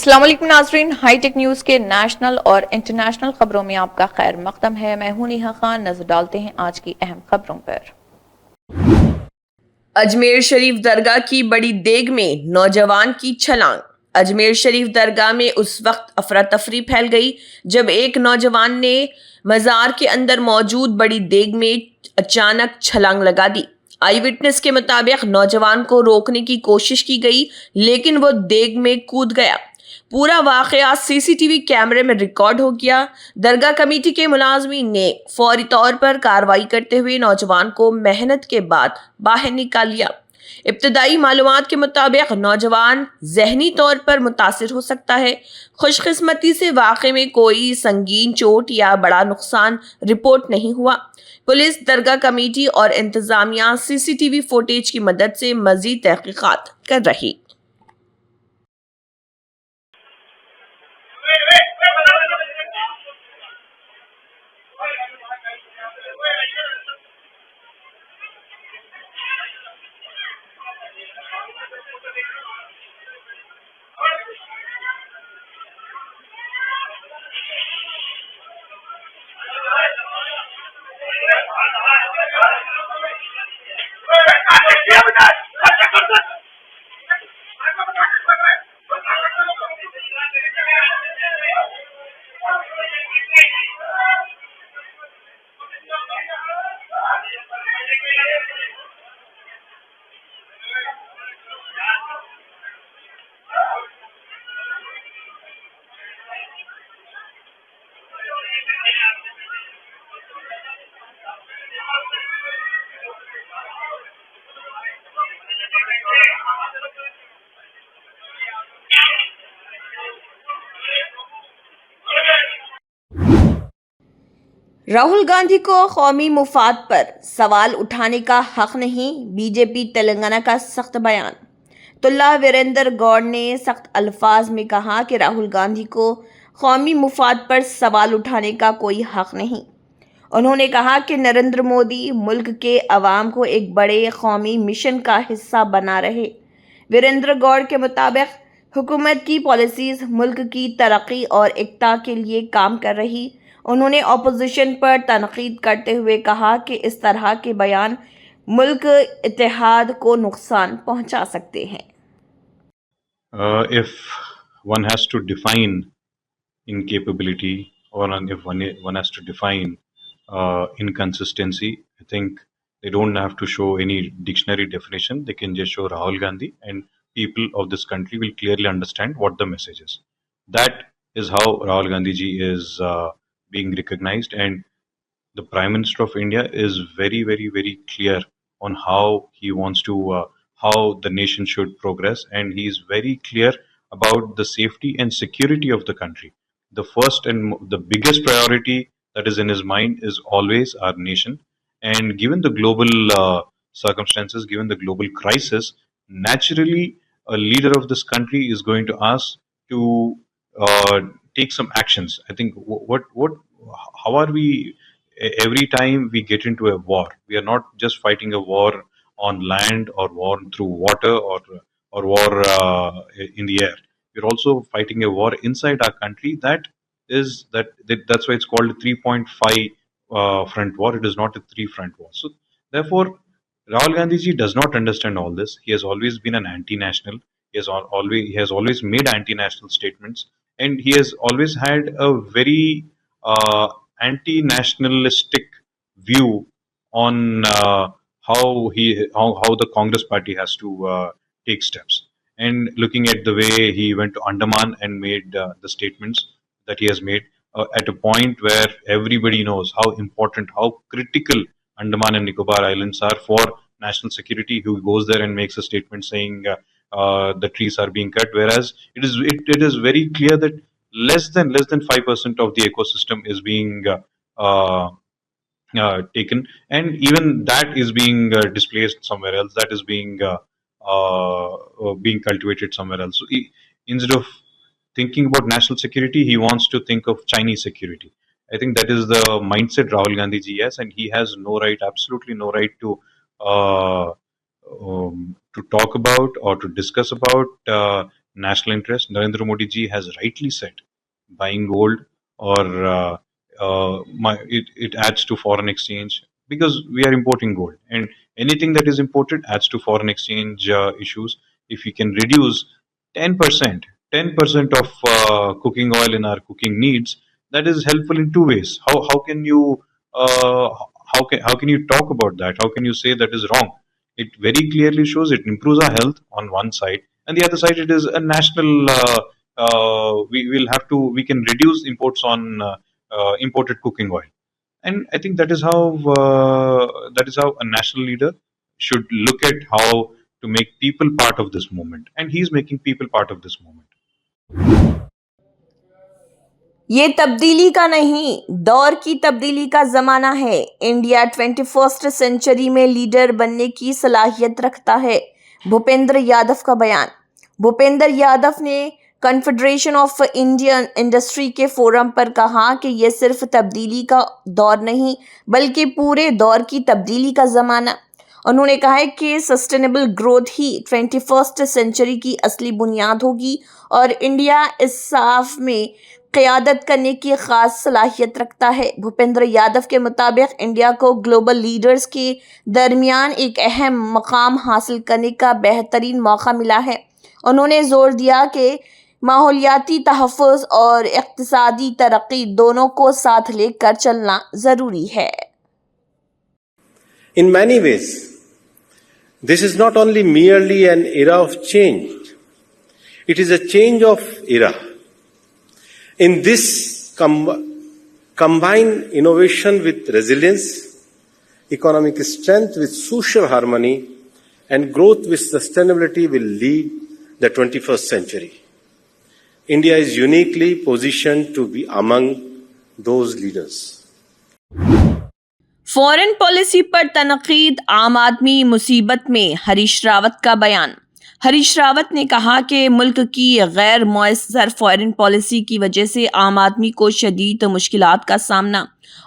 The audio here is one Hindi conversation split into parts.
अस्सलाम वालेकुम नाजरीन, हाईटेक न्यूज के नेशनल और इंटरनेशनल खबरों में आपका खैर मकदम है। मैं हूं नेहा खान। नजर डालते हैं आज की अहम खबरों पर। अजमेर शरीफ दरगाह की बड़ी देग में नौजवान की छलांग। अजमेर शरीफ दरगाह में उस वक्त अफरा तफरी फैल गई जब एक नौजवान ने मजार के अंदर मौजूद बड़ी देग में अचानक छलांग लगा दी। आई विटनेस के मुताबिक नौजवान को रोकने की कोशिश की गई, लेकिन वो देग में कूद गया। पूरा वाकया सीसीटीवी कैमरे में रिकॉर्ड हो गया। दरगाह कमेटी के मुलाजमीन ने फौरी तौर पर कार्रवाई करते हुए नौजवान को मेहनत के बाद बाहर निकाल लिया। इब्तदाई मालूमात के मुताबिक नौजवान जहनी तौर पर मुतासिर हो सकता है। खुशकिस्मती से वाक़े में कोई संगीन चोट या बड़ा नुकसान रिपोर्ट नहीं हुआ। पुलिस, दरगाह कमेटी और इंतजामिया सीसीटीवी फुटेज की मदद से मजीद तहकीकात कर रही। राहुल गांधी को कौमी मुफाद पर सवाल उठाने का हक नहीं, बीजेपी तेलंगाना का सख्त बयान। तुल्ला वीरेंद्र गौड़ ने सख्त अल्फाज में कहा कि राहुल गांधी को कौमी मुफाद पर सवाल उठाने का कोई हक नहीं। उन्होंने कहा कि नरेंद्र मोदी मुल्क के अवाम को एक बड़े कौमी मिशन का हिस्सा बना रहे। वीरेंद्र गौड़ के मुताबिक हुकूमत की पॉलिसीज मुल्क की तरक्की और एकता के लिए काम कर रही। उन्होंने अपोजिशन पर तनकीद करते हुए कहा कि इस तरह के बयान मुल्क इत्तेहाद को नुकसान पहुंचा सकते हैं। If one has to define incapability, or if one has to define inconsistency, I think they don't have to show any dictionary definition. They can just show Rahul Gandhi, and people of this country will clearly understand what the message is. That is how Rahul Gandhi ji is being recognized, and the Prime Minister of India is very, very, very clear on how he wants to, how the nation should progress, and he is very clear about the safety and security of the country. The first and the biggest priority that is in his mind is always our nation. And given the global circumstances, given the global crisis, naturally a leader of this country is going to ask to take some actions. I think how are we? Every time we get into a war, we are not just fighting a war on land or war through water or war in the air. We're also fighting a war inside our country. That's why it's called a 3.5 front war. It is not a three front war. So therefore, Rahul Gandhi ji does not understand all this. He has always been an anti-national. He has always made anti-national statements, and he has always had a very anti-nationalistic view on how the Congress party has to take steps. And looking at the way he went to Andaman and made the statements that he has made at a point where everybody knows how important, how critical Andaman and Nicobar Islands are for national security. Who goes there and makes a statement saying the trees are being cut, whereas it is very clear that less than 5% of the ecosystem is being taken, and even that is being displaced somewhere else. That is being cultivated somewhere else. So instead of thinking about national security, he wants to think of Chinese security. I think that is the mindset Rahul Gandhi ji has, and he has no right, absolutely no right to talk about or to discuss about national interest. Narendra Modi ji has rightly said, buying gold or it adds to foreign exchange because we are importing gold, and anything that is imported adds to foreign exchange issues. If we can reduce 10% of cooking oil in our cooking needs, that is helpful in two ways. How can you how can you talk about that? How can you say that is wrong? It very clearly shows it improves our health on one side, and the other side it is a national. We can reduce imports on imported cooking oil, and I think that is how a national leader should look at how to make people part of this movement, and he's making people part of this movement. ये तब्दीली का नहीं, दौर की तब्दीली का जमाना है। इंडिया 21st सेंचुरी में लीडर बनने की सलाहियत रखता है, भूपेंद्र यादव का बयान। भूपेंद्र यादव ने कॉन्फेडरेशन ऑफ इंडियन इंडस्ट्री के फोरम पर कहा कि यह सिर्फ तब्दीली का दौर नहीं बल्कि पूरे दौर की तब्दीली का ज़माना। उन्होंने कहा है कि सस्टेनेबल ग्रोथ ही 21st सेंचुरी की असली बुनियाद होगी और इंडिया इस साफ में क़यादत करने की ख़ास सलाहियत रखता है। भूपेंद्र यादव के मुताबिक इंडिया को ग्लोबल लीडर्स के दरमियान एक अहम मकाम हासिल करने का बेहतरीन मौका मिला है। उन्होंने ज़ोर दिया कि माहौलियाती तहफ़्फ़ुज़ और इक़्तिसादी तरक्की दोनों को साथ लेकर चलना ज़रूरी है। In many ways, this is not only merely an era of change, it is a change of era. In this combine innovation with resilience, economic strength with social harmony, and growth with sustainability will lead the 21st century. India is uniquely positioned to be among those leaders. Foreign policy पर तनकीद, आम आदमी मुसीबत में, हरीश रावत का बयान। हरीश रावत ने कहा कि मुल्क की गैर मुयस्सर फॉरेन पॉलिसी की वजह से आम आदमी को शदीद मुश्किलात का सामना।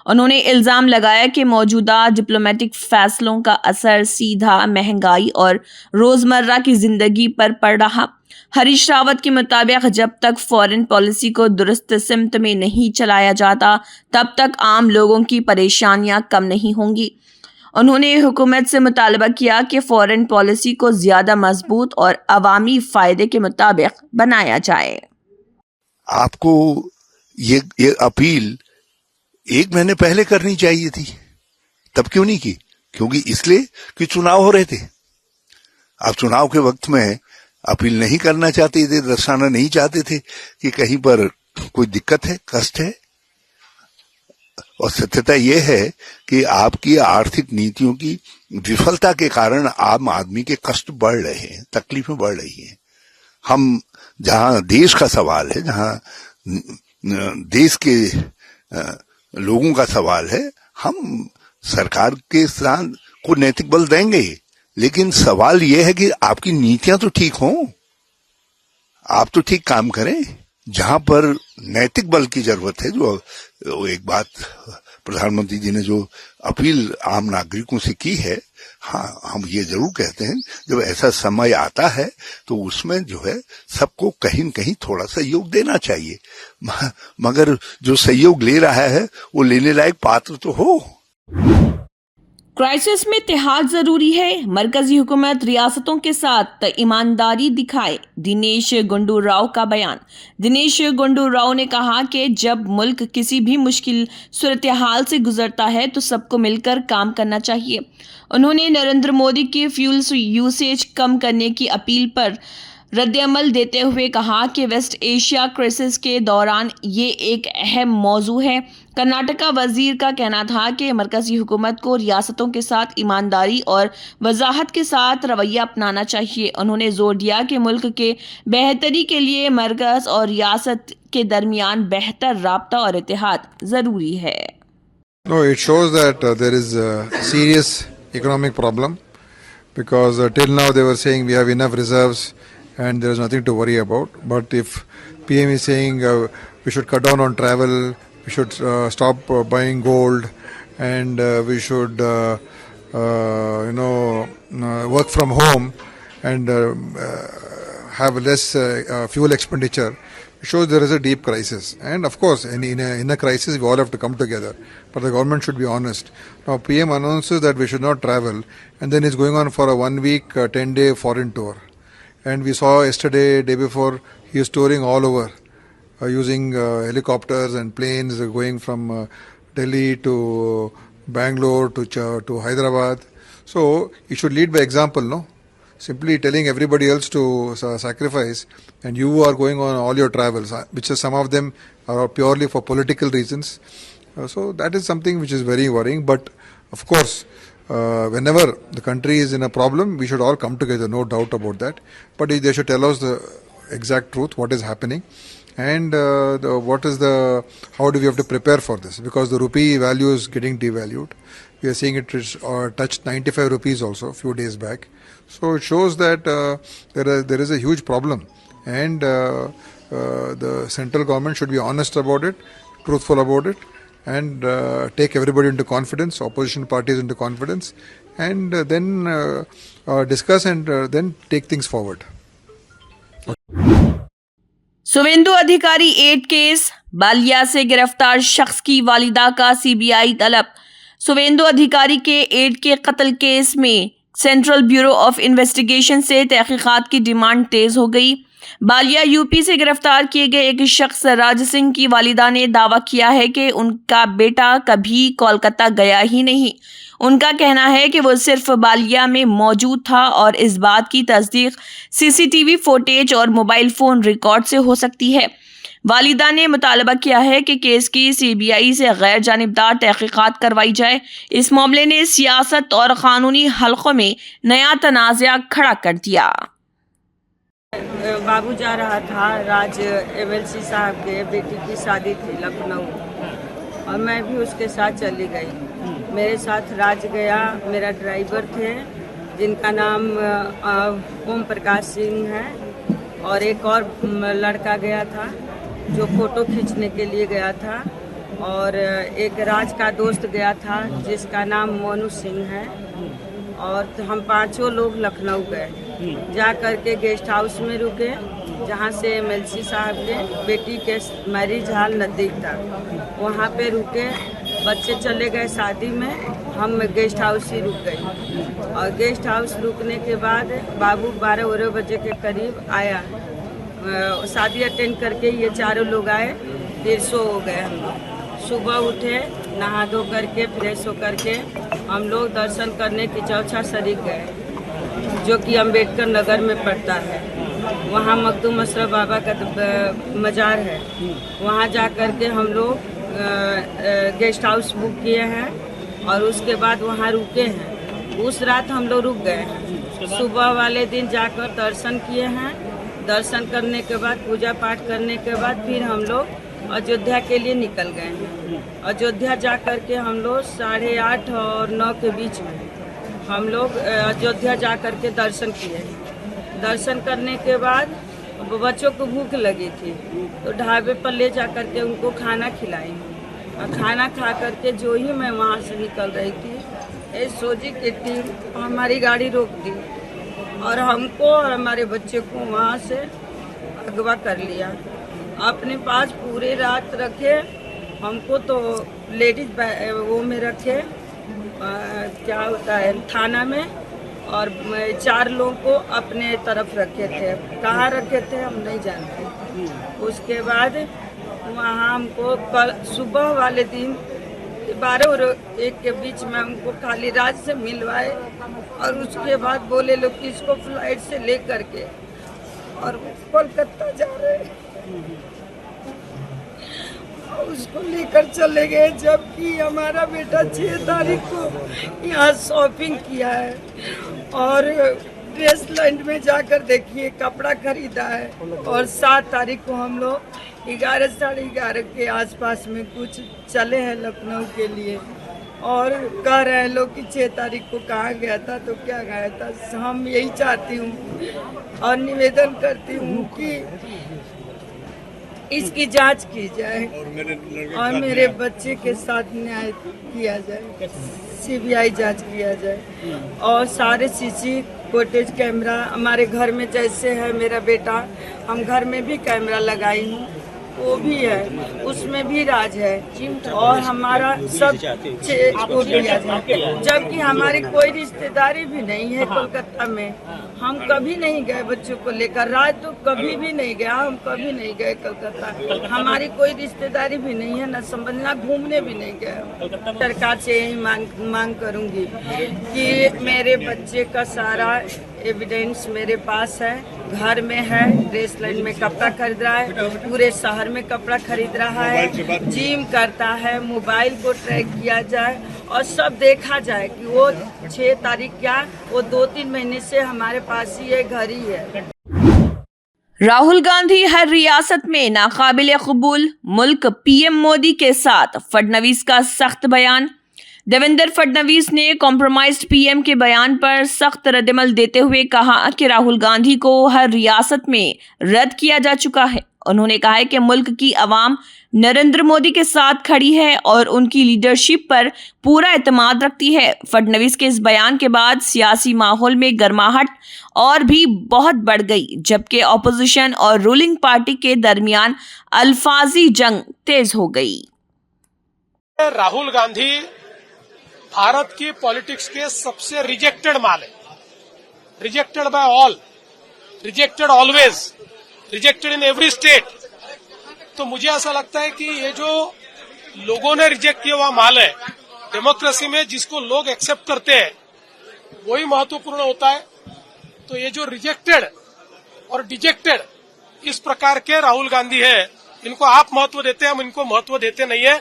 उन्होंने इल्ज़ाम लगाया कि मौजूदा डिप्लोमेटिक फैसलों का असर सीधा महंगाई और रोज़मर्रा की ज़िंदगी पर पड़ रहा। हरीश रावत के मुताबिक जब तक फॉरेन पॉलिसी को दुरुस्त सिमत में नहीं चलाया जाता तब तक आम लोगों की परेशानियां कम नहीं होंगी। उन्होंने हुकूमत से मुतालबा किया कि फॉरेन पॉलिसी को ज़्यादा मजबूत और अवामी फ़ायदे के मुताबिक बनाया जाए। आपको ये अपील 1 महीने पहले करनी चाहिए थी, तब क्यों नहीं की? क्योंकि इसलिए कि चुनाव हो रहे थे। आप चुनाव के वक्त में अपील नहीं करना चाहते थे, दर्शाना नहीं चाहते थे कि कहीं पर कोई दिक्कत है, कष्ट है। और सत्यता यह है कि आपकी आर्थिक नीतियों की विफलता के कारण आम आदमी के कष्ट बढ़ रहे हैं, तकलीफें बढ़ रही हैं। हम जहां देश का सवाल है, जहां देश के लोगों का सवाल है, हम सरकार के साथ को नैतिक बल देंगे, लेकिन सवाल यह है कि आपकी नीतियां तो ठीक हों, आप तो ठीक काम करें। जहां पर नैतिक बल की जरूरत है, जो एक बात प्रधानमंत्री जी ने जो अपील आम नागरिकों से की है, हाँ, हम ये जरूर कहते हैं जब ऐसा समय आता है तो उसमें जो है सबको कहीं न कहीं थोड़ा सहयोग देना चाहिए, मगर जो सहयोग ले रहा है वो लेने लायक पात्र तो हो। क्राइसिस में इत्तेहाद जरूरी है, मरकजी हुकूमत रियासतों के साथ ईमानदारी दिखाए, दिनेश गुंडू राव का बयान। दिनेश गुंडू राव ने कहा कि जब मुल्क किसी भी मुश्किल सूरत हाल से गुजरता है तो सबको मिलकर काम करना चाहिए। उन्होंने नरेंद्र मोदी की फ्यूल यूसेज कम करने की अपील पर रद्दअमल देते हुए कहा कि वेस्ट एशिया क्राइसिस के दौरान ये एक अहम मौजू है। कर्नाटका वजीर का कहना था कि मरकजी हुकूमत को रियासतों के साथ ईमानदारी और वजाहत के साथ रवैया अपनाना चाहिए। उन्होंने जोर दिया कि मुल्क के बेहतरी के लिए मरकज और रियासत के दरमियान बेहतर राब्ता और इत्तेहाद ज़रूरी है। No, it shows that there is a serious economic problem because till now they were saying we have enough reserves and there is nothing to worry about. But if PM is saying we should cut down on travel, we should stop buying gold, and we should work from home and have less fuel expenditure, shows there is a deep crisis. And of course, in a crisis, we all have to come together. But the government should be honest. Now, PM announces that we should not travel, and then he's going on for a 1 week, 10-day foreign tour. And we saw yesterday, day before, he is touring all over, using helicopters and planes going from Delhi to Bangalore to Hyderabad. So he should lead by example, no? Simply telling everybody else to sacrifice, and you are going on all your travels, which is some of them are purely for political reasons. So that is something which is very worrying. But of course, whenever the country is in a problem, we should all come together, no doubt about that. But they should tell us the exact truth, what is happening, and how do we have to prepare for this? Because the rupee value is getting devalued. We are seeing it touched 95 rupees also a few days back. So it shows that there is a huge problem, and the central government should be honest about it, truthful about it, and take everybody into confidence, opposition parties into confidence, and then discuss and then take things forward. Suvendu अधिकारी 8 केस, बालिया से गिरफ्तार शख्स की वालिदा का सीबीआई तलब। सुवेंदु अधिकारी के 8 के कत्ल केस में सेंट्रल ब्यूरो ऑफ इन्वेस्टिगेशन से तहकीकात की डिमांड तेज हो गई। बालिया यूपी से गिरफ्तार किए गए एक शख्स राज सिंह की वालिदा ने दावा किया है कि उनका बेटा कभी कोलकाता गया ही नहीं। उनका कहना है कि वो सिर्फ बालिया में मौजूद था और इस बात की तस्दीक सीसीटीवी फुटेज और मोबाइल फोन रिकॉर्ड से हो सकती है। वालिदा ने मुतालबा किया है कि केस की सीबीआई से गैर जानिबदार तहकीकात करवाई जाए। इस मामले ने सियासत और कानूनी हलकों में नया तनाज़ा खड़ा कर दिया। बाबू जा रहा था, राज एमएलसी साहब के बेटी की शादी थी लखनऊ, और मैं भी उसके साथ चली गई। मेरे साथ राज गया, मेरा ड्राइवर थे जिनका नाम ओम प्रकाश सिंह है, और एक और लड़का गया था जो फ़ोटो खींचने के लिए गया था, और एक राज का दोस्त गया था जिसका नाम मोनू सिंह है, और तो हम पांचों लोग लखनऊ गए। जा कर के गेस्ट हाउस में रुके जहाँ से एमएलसी साहब के बेटी के मैरिज हॉल नज़दीक था, वहाँ पे रुके। बच्चे चले गए शादी में, हम गेस्ट हाउस ही रुक गए, और गेस्ट हाउस रुकने के बाद बाबू 12 बजे के करीब आया। शादी अटेंड करके ये चारों लोग आए, फिर सो हो गए। हम लोग सुबह उठे, नहा धो करके फ्रेश हो करके हम लोग दर्शन करने की चौथा शरीफ गए, जो कि अम्बेडकर नगर में पड़ता है। वहाँ मखदूम अशरफ बाबा का मज़ार है। वहाँ जा कर के हम लोग गेस्ट हाउस बुक किए हैं, और उसके बाद वहाँ रुके हैं। उस रात हम लोग रुक गए हैं। सुबह वाले दिन जाकर दर्शन किए हैं। दर्शन करने के बाद, पूजा पाठ करने के बाद फिर हम लोग अयोध्या के लिए निकल गए हैं। अयोध्या जा कर के हम लोग 8:30 और 9 के बीच में हम लोग अयोध्या जा कर के दर्शन किए। दर्शन करने के बाद बच्चों को भूख लगी थी, तो ढाबे पर ले जा कर के उनको खाना खिलाई, और खाना खा कर के जो ही मैं वहाँ से निकल रही थी, एसओजी की टीम हमारी गाड़ी रोक दी और हमको और हमारे बच्चे को वहाँ से अगवा कर लिया। अपने पास पूरे रात रखे, हमको तो लेडीज वो में रखे, क्या होता है थाना में, और 4 लोगों को अपने तरफ रखे थे। कहाँ रखे थे हम नहीं जानते। उसके बाद वहाँ हमको कल सुबह वाले दिन 12 और 1 के बीच में हमको खाली राज से मिलवाए, और उसके बाद बोले लोग कि इसको फ्लाइट से ले करके और कोलकाता जा रहे हैं। उसको लेकर चले गए, जबकि हमारा बेटा 6 तारीख को यहाँ शॉपिंग किया है, और ड्रेस लैंड में जाकर देखिए कपड़ा खरीदा है, और 7 तारीख को हम लोग 11 साढ़े 11 के आसपास में कुछ चले हैं लखनऊ के लिए, और कह रहे हैं लोग कि 6 तारीख को कहाँ गया था तो क्या गया था। हम यही चाहती हूँ और निवेदन करती हूँ कि इसकी जांच की जाए और मेरे बच्चे के साथ न्याय किया जाए, सीबीआई जांच किया जाए, और सारे फुटेज कैमरा हमारे घर में जैसे है मेरा बेटा, हम घर में भी कैमरा लगाई हूँ, वो भी है, उसमें भी राज है और हमारा सब को दिया जाए, जबकि हमारी कोई रिश्तेदारी भी नहीं है कोलकाता में। हम कभी नहीं गए बच्चों को लेकर, राज तो कभी भी नहीं गया, हम कभी नहीं गए कोलकाता, हमारी कोई रिश्तेदारी भी नहीं है, न समझना घूमने भी नहीं गए। सरकार से यही मांग करूंगी कि मेरे बच्चे का सारा एविडेंस मेरे पास है, घर में है, ड्रेस लाइन में कपड़ा खरीद रहा है, पूरे शहर में कपड़ा खरीद रहा है, जिम करता है, मोबाइल को ट्रैक किया जाए और सब देखा जाए कि वो 6 तारीख क्या, वो 2-3 महीने से हमारे पास ही है, घर ही है। राहुल गांधी हर रियासत में नाकाबिले कबूल, मुल्क पीएम मोदी के साथ, फडणवीस का सख्त बयान। देवेंद्र फडणवीस ने कॉम्प्रोमाइज्ड पीएम के बयान पर सख्त रद्दमल देते हुए कहा कि राहुल गांधी को हर रियासत में रद्द किया जा चुका है। उन्होंने कहा है कि मुल्क की आवाम नरेंद्र मोदी के साथ खड़ी है और उनकी लीडरशिप पर पूरा एतमाद रखती है। फडणवीस के इस बयान के बाद सियासी माहौल में गर्माहट और भी बहुत बढ़ गई, जबकि ऑपोजिशन और रूलिंग पार्टी के दरमियान अल्फाजी जंग तेज हो गई। राहुल गांधी भारत की पॉलिटिक्स के सबसे रिजेक्टेड माल है, rejected by all, rejected always, rejected in every state. तो मुझे ऐसा लगता है कि ये जो लोगों ने रिजेक्ट किया हुआ माल है, डेमोक्रेसी में जिसको लोग एक्सेप्ट करते हैं वही महत्वपूर्ण होता है। तो ये जो रिजेक्टेड और डिजेक्टेड इस प्रकार के राहुल गांधी है, इनको आप महत्व देते हैं, हम इनको महत्व देते नहीं है।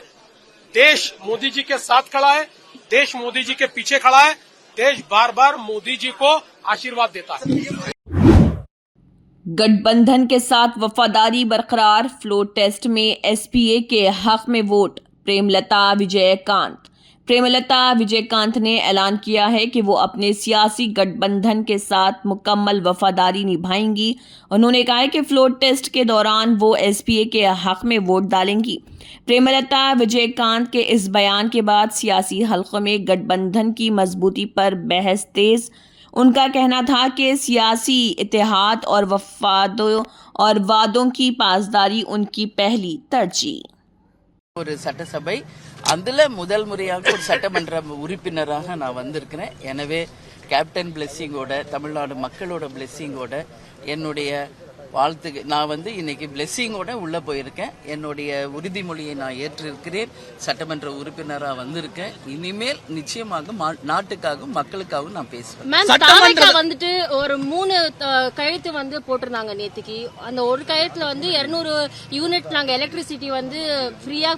देश मोदी जी के साथ खड़ा है, देश मोदी जी के पीछे खड़ा है, देश बार बार मोदी जी को आशीर्वाद देता है। गठबंधन के साथ वफादारी बरकरार, फ्लोर टेस्ट में एसपीए के हक में वोट। प्रेमलता विजयकांत ने ऐलान किया है कि वो अपने सियासी गठबंधन के साथ मुकम्मल वफादारी निभाएंगी। उन्होंने कहा है कि फ्लोर टेस्ट के दौरान वो एसपीए के हक में वोट डालेंगी। प्रेमलता विजयकांत के इस बयान के बाद सियासी हलकों में गठबंधन की मजबूती पर बहस तेज। उनका कहना था कि सियासी इत्तेहाद और वादों की पासदारी उनकी पहली तरजीह। ஒரு சட்டசபை அதுல முதல் முறையாக ஒரு சட்டமன்ற உறுப்பினராக நான் வந்திருக்கிறேன். எனவே கேப்டன் பிளெஸிங்கோட, தமிழ்நாடு மக்களோட பிளெஸிங்கோட, என்னுடைய வாழ்த்து, நான் இன்னைக்கு பிளெஸிங்கோட உள்ள போயிருக்கேன். என்னுடைய உறுதிமொழியை நான் ஏற்றிருக்கிறேன். சட்டமன்ற உறுப்பினராக வந்திருக்கேன். இனிமேல் நிச்சயமாக நாட்டுக்காகவும் மக்களுக்காகவும் நான் பேசுவேன். ஒரு 3 கையெழுத்து போட்டிருந்தாங்க நேத்துக்கு. அந்த ஒரு கையெழுத்துல 200 யூனிட் நாங்க எலக்ட்ரிசிட்டி ஃப்ரீயா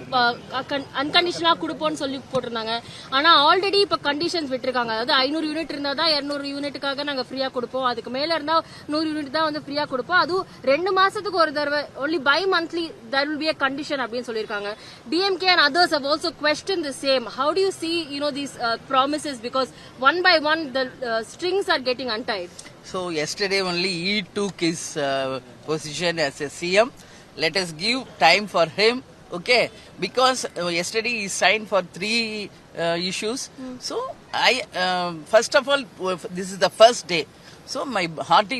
அன்கண்டிஷனலா கொடுப்போம்னு சொல்லி போட்டிருந்தாங்க. ஆனா ஆல்ரெடி இப்ப கண்டிஷன்ஸ் விட்டுருக்காங்க. அதாவது 500 யூனிட் இருந்தா தான் 200 யூனிட்டுக்காக நாங்க ஃப்ரீயா கொடுப்போம், அதுக்கு மேல இருந்தா 100 யூனிட் தான் ஃப்ரீயா கொடுப்போம். அது 2 மாசத்துக்கு ஒரு தடவை, only by monthly there will be a condition அப்படினு சொல்லிருக்காங்க. DMK and others have also questioned the same. How do you see these promises, because one by one the strings are getting untied? So yesterday only he took his position as a CM. Let us give time for him, okay, because yesterday he signed for 3 issues. So I first of all, this is the first day, so my hearty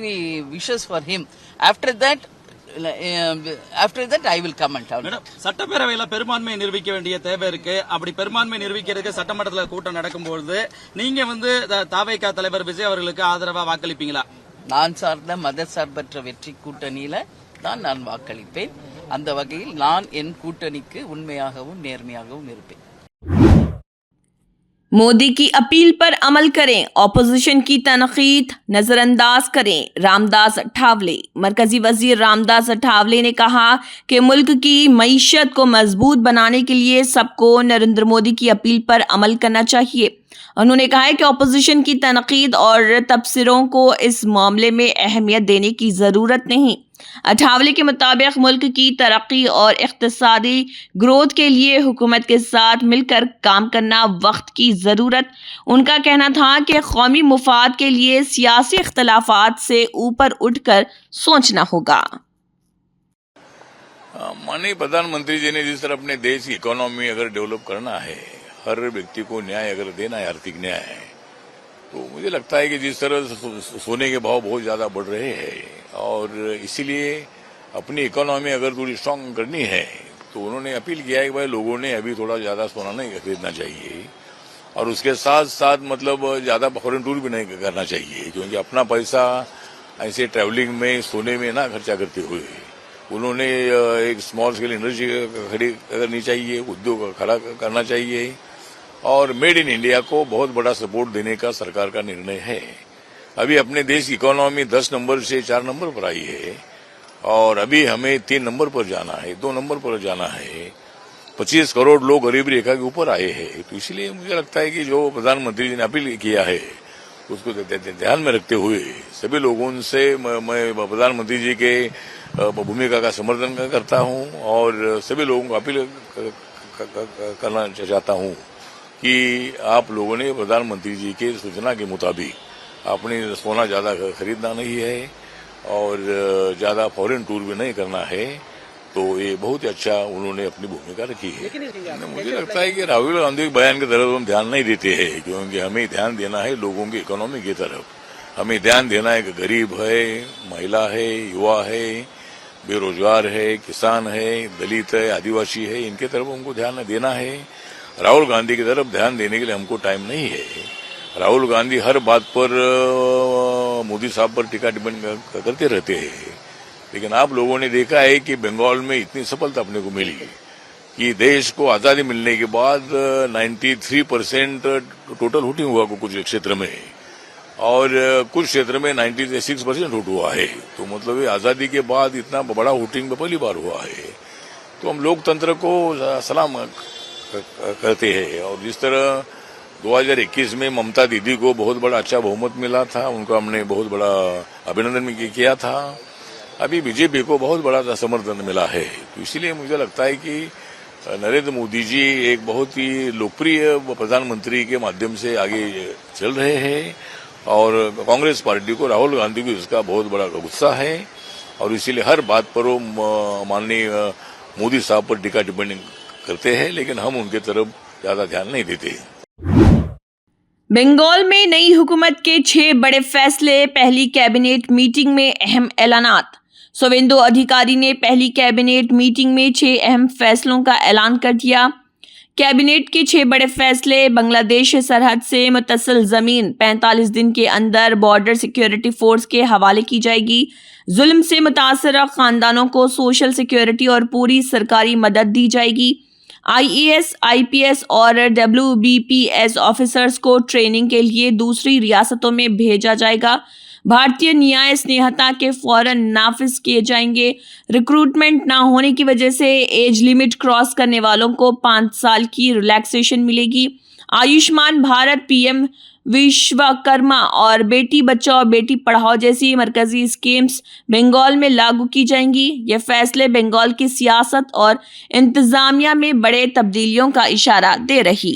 wishes for him. After that I will comment on it. சட்டப்பேரவையில பெரும்பான்மை நிரூபிக்க வேண்டிய தேவை இருக்கு. அப்படி பெரும்பான்மை நிரூபிக்கிறதுக்கு சட்டமன்றத்தில் கூட்டம் நடக்கும்போது நீங்க தாவேகா தலைவர் விஜய் அவர்களுக்கு ஆதரவா வாக்களிப்பீங்களா? நான் சார்ந்த மத சார்பற்ற வெற்றி கூட்டணியில தான் நான் வாக்களிப்பேன். அந்த வகையில் நான் என் கூட்டணிக்கு உண்மையாகவும் நேர்மையாகவும் இருப்பேன். मोदी की अपील पर अमल करें, ऑपोजिशन की तनकीद नजरअंदाज करें। रामदास अठावले। मरकजी वजीर रामदास अठावले ने कहा कि मुल्क की मईशत को मजबूत बनाने के लिए सबको नरेंद्र मोदी की अपील पर अमल करना चाहिए। उन्होंने कहा है कि ऑपोजिशन की तनकीद और तबसरों को इस मामले में अहमियत देने की ज़रूरत नहीं। अठावले के मुताबिक मुल्क की तरक्की और इक्तिसादी ग्रोथ के लिए हुकूमत के साथ मिलकर काम करना वक्त की ज़रूरत। उनका कहना था कि कौमी मुफाद के लिए सियासी इख्तलाफात से ऊपर उठकर सोचना होगा। माननीय प्रधानमंत्री जी ने जिस तरह अपने देश की इकोनॉमी अगर डेवलप करना है, हर व्यक्ति को न्याय अगर देना है, आर्थिक न्याय, तो मुझे लगता है कि जिस तरह सोने के भाव बहुत ज्यादा बढ़ रहे हैं और इसीलिए अपनी इकोनॉमी अगर थोड़ी स्ट्रांग करनी है तो उन्होंने अपील किया है कि भाई लोगों ने अभी थोड़ा ज्यादा सोना नहीं खरीदना चाहिए और उसके साथ साथ मतलब ज्यादा फॉरेन टूर भी नहीं करना चाहिए, क्योंकि अपना पैसा ऐसे ट्रैवलिंग में सोने में ना खर्चा करते हुए उन्होंने एक स्मॉल स्केल इंडस्ट्री खड़ी करनी चाहिए, उद्योग खड़ा करना चाहिए और मेड इन इंडिया को बहुत बड़ा सपोर्ट देने का सरकार का निर्णय है। अभी अपने देश की इकोनॉमी 10 नंबर से 4 नंबर पर आई है और अभी हमें 3 नंबर पर जाना है, 2 नंबर पर जाना है। 25 करोड़ लोग गरीबी रेखा के ऊपर आए हैं, तो इसलिए मुझे लगता है कि जो प्रधानमंत्री जी ने अपील किया है उसको ध्यान में रखते हुए सभी लोगों से मैं प्रधानमंत्री जी के भूमिका का समर्थन करता हूं और सभी लोगों को अपील करना चाहता हूं कि आप लोगों ने प्रधानमंत्री जी के सूचना के मुताबिक अपनी सोना ज्यादा खरीदना नहीं है और ज्यादा फॉरेन टूर भी नहीं करना है, तो ये बहुत ही अच्छा उन्होंने अपनी भूमिका रखी है। मुझे लगता है कि राहुल गांधी के बयान की तरफ हम ध्यान नहीं देते हैं, क्योंकि हमें ध्यान देना है लोगों की इकोनॉमी की तरफ। हमें ध्यान देना है कि गरीब है, महिला है, युवा है, बेरोजगार है, किसान है, दलित है, आदिवासी है, इनके तरफ हमको ध्यान देना है। राहुल गांधी की तरफ ध्यान देने के लिए हमको टाइम नहीं है। राहुल गांधी हर बात पर मोदी साहब पर टीका टिप्पणी करते रहते हैं, लेकिन आप लोगों ने देखा है कि बंगाल में इतनी सफलता अपने को मिली कि देश को आजादी मिलने के बाद 93% टोटल वोटिंग हुआ कुछ क्षेत्र में और कुछ क्षेत्र में 96% वोट हुआ है। तो मतलब ये आजादी के बाद इतना बड़ा वोटिंग पहली बार हुआ है। तो हम लोकतंत्र को सलाम करते हैं और जिस तरह 2021 में ममता दीदी को बहुत बड़ा अच्छा बहुमत मिला था, उनका हमने बहुत बड़ा अभिनंदन भी किया था। अभी बीजेपी को बहुत बड़ा समर्थन मिला है, तो इसीलिए मुझे लगता है कि नरेंद्र मोदी जी एक बहुत ही लोकप्रिय प्रधानमंत्री के माध्यम से आगे चल रहे हैं और कांग्रेस पार्टी को राहुल गांधी भी उसका बहुत बड़ा गुस्सा है और इसीलिए हर बात पर वो माननीय मोदी साहब पर टीका टिप्पणी करते हैं, लेकिन हम उनके तरफ ज्यादा ध्यान नहीं देते। बंगाल में नई हुकूमत के 6 बड़े फैसले, पहली कैबिनेट मीटिंग में अहम ऐलानात। शुवेंदु अधिकारी ने पहली कैबिनेट मीटिंग में 6 अहम फैसलों का ऐलान कर दिया। कैबिनेट के 6 बड़े फैसले, बांग्लादेश सरहद से मुत्तसिल जमीन 45 दिन के अंदर बॉर्डर सिक्योरिटी फोर्स के हवाले की जाएगी। जुल्म से मुतासरा खानदानों को सोशल सिक्योरिटी और पूरी सरकारी मदद दी जाएगी। IAS, IPS और WBPS ऑफिसर्स को ट्रेनिंग के लिए दूसरी रियासतों में भेजा जाएगा। भारतीय न्याय स्नेहता के फौरन नाफिज किए जाएंगे। रिक्रूटमेंट ना होने की वजह से एज लिमिट क्रॉस करने वालों को 5 साल की रिलैक्सेशन मिलेगी। आयुष्मान भारत, PM विश्वकर्मा और बेटी बचाओ बेटी पढ़ाओ जैसी मरकजी स्कीम्स बंगाल में लागू की जाएंगी। ये फैसले बंगाल की सियासत और इंतजामिया में बड़े तब्दीलियों का इशारा दे रही।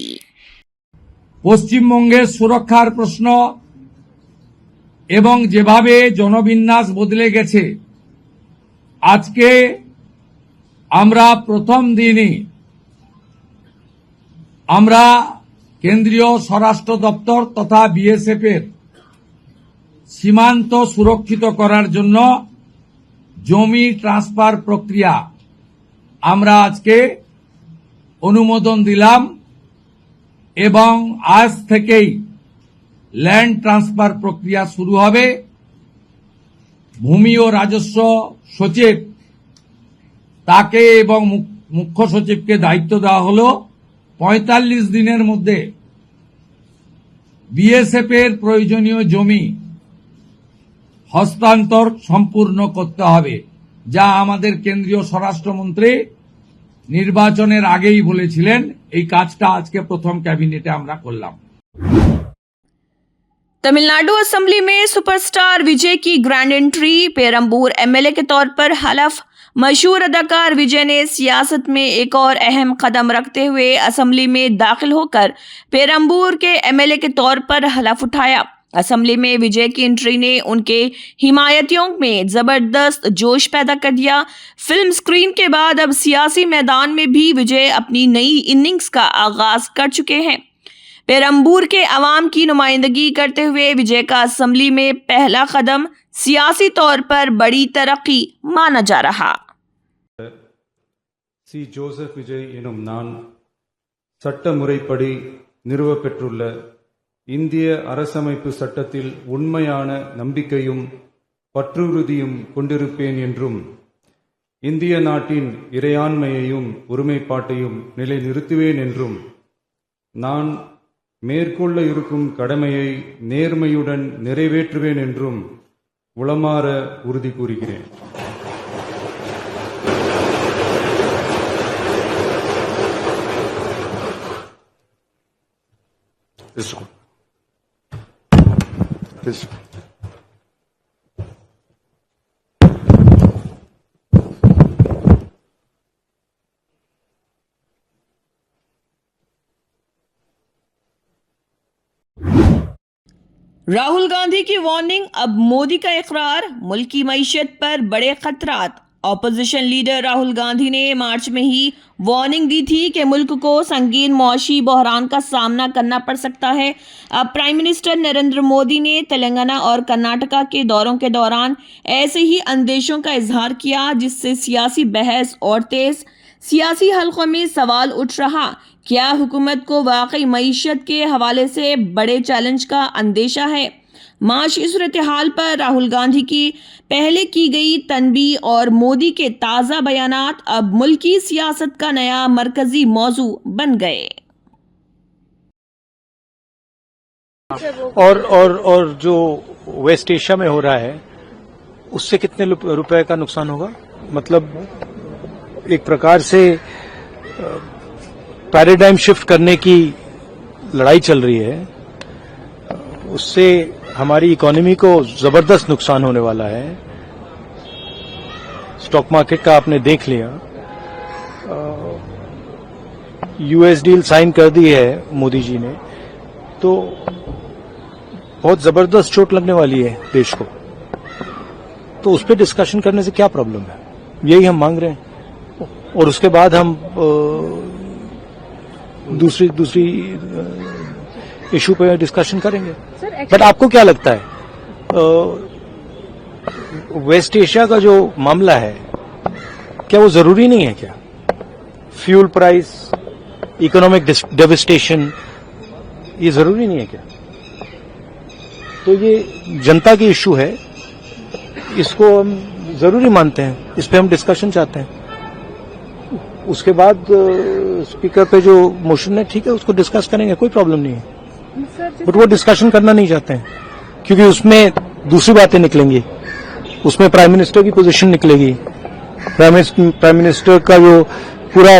পশ্চিমবঙ্গের সুরক্ষার প্রশ্ন এবং যেভাবে জনবিন্যাস বদলে গেছে, আজকে আমরা প্রথম দিনই আমরা কেন্দ্রীয় স্বরাষ্ট্র দপ্তর তথা BSF এর সীমান্ত সুরক্ষিত করার জন্য জমি ট্রান্সফার প্রক্রিয়া আমরা আজকে অনুমোদন দিলাম এবং আজ থেকেই ল্যান্ড ট্রান্সফার প্রক্রিয়া শুরু হবে। ভূমি ও রাজস্ব সচিব তাকে এবং মুখ্য সচিবকে দায়িত্ব দেওয়া হলো 45 দিনের মধ্যে BSF এর প্রয়োজনীয় জমি হস্তান্তর সম্পূর্ণ করতে হবে, যা আমাদের কেন্দ্রীয় স্বরাষ্ট্রমন্ত্রী নির্বাচনের আগেই বলেছিলেন। এই কাজটা আজকে প্রথম ক্যাবিনেটে আমরা করলাম। तमिलनाडु असेंबली में सुपरस्टार विजय की ग्रैंड एंट्री, पेरंबूर MLA के तौर पर हलफ। मशहूर अदाकार विजय ने सियासत में एक और अहम कदम रखते हुए असेंबली में दाखिल होकर पेरंबूर के MLA के तौर पर हलफ उठाया। असेंबली में विजय की एंट्री ने उनके हिमायतियों में जबरदस्त जोश पैदा कर दिया। फिल्म स्क्रीन के बाद अब सियासी मैदान में भी विजय अपनी नई इनिंग्स का आगाज कर चुके हैं। पेरम्बूर के अवाम की नुमाइंदगी करते हुए विजय का असम्बली में पहला कदम सियासी तौर पर बड़ी तरक्की माना जा रहा। சி ஜோசப் விஜய் எனும் நான் சட்ட முறைப்படி நிறுவப்பெற்றுள்ள இந்திய அரசமைப்பு சட்டத்தில் உண்மையான நம்பிக்கையும் பற்றுறுதியும் கொண்டிருப்பேன் என்றும் இந்திய நாட்டின் இறையாண்மையையும் ஒருமைப்பாட்டையும் நிலைநிறுத்துவேன் என்றும் நான் மேற்கொள்ள இருக்கும் கடமையை நேர்மையுடன் நிறைவேற்றுவேன் என்றும் உளமாற உறுதி கூறுகிறேன். राहुल गांधी की वार्निंग, अब मोदी का इकरार, मुल्क की मईशत पर बड़े खतरात। ऑपोजिशन लीडर राहुल गांधी ने मार्च में ही वार्निंग दी थी कि मुल्क को संगीन मौशी बहरान का सामना करना पड़ सकता है। अब प्राइम मिनिस्टर नरेंद्र मोदी ने तेलंगाना और कर्नाटका के दौरों के दौरान ऐसे ही अंदेशों का इजहार किया, जिससे सियासी बहस और तेज सियासी हलकों में सवाल उठ रहा, क्या हुकूमत को वाकई मईशत के हवाले से बड़े चैलेंज का अंदेशा है। माशी सूरत हाल पर राहुल गांधी की पहले की गई तनबी और मोदी के ताज़ा बयानात अब मुल्की सियासत का नया मरकजी मौजू बन गए। और जो वेस्ट एशिया में हो रहा है उससे कितने रुपए का नुकसान होगा। मतलब एक प्रकार से पैराडाइम शिफ्ट करने की लड़ाई चल रही है, उससे हमारी इकोनॉमी को जबरदस्त नुकसान होने वाला है। स्टॉक मार्केट का आपने देख लिया, यूएस डील साइन कर दी है मोदी जी ने, तो बहुत जबरदस्त चोट लगने वाली है देश को। तो उस पर डिस्कशन करने से क्या प्रॉब्लम है, यही हम मांग रहे हैं। और उसके बाद हम दूसरी इशू पे डिस्कशन करेंगे। बट आपको क्या लगता है, वेस्ट एशिया का जो मामला है क्या वो जरूरी नहीं है क्या? फ्यूल प्राइस, इकोनॉमिक डेविस्टेशन, ये जरूरी नहीं है क्या? तो ये जनता की इशू है, इसको हम जरूरी मानते हैं, इस पे हम डिस्कशन चाहते हैं। उसके बाद स्पीकर पे जो मोशन है, ठीक है, उसको डिस्कस करेंगे, कोई प्रॉब्लम नहीं है। बट वो डिस्कशन करना नहीं चाहते हैं क्योंकि उसमें दूसरी बातें निकलेंगी, उसमें प्राइम मिनिस्टर की पोजीशन निकलेगी, प्राइम मिनिस्टर का जो पूरा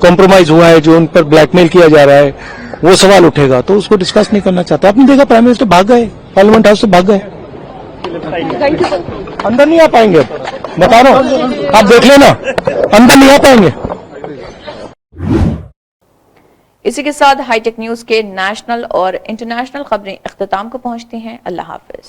कॉम्प्रोमाइज हुआ है, जो उन पर ब्लैकमेल किया जा रहा है, वो सवाल उठेगा, तो उसको डिस्कस नहीं करना चाहता। आपने देखा प्राइम मिनिस्टर भाग गए, पार्लियामेंट हाउस से भाग गए, अंदर नहीं आ पाएंगे। बता रहा हूं, आप देख लेना, अंदर नहीं आ पाएंगे। इसी के साथ हाईटेक न्यूज के नेशनल और इंटरनेशनल खबरें इख्तिताम को पहुंचती हैं। अल्लाह हाफिज।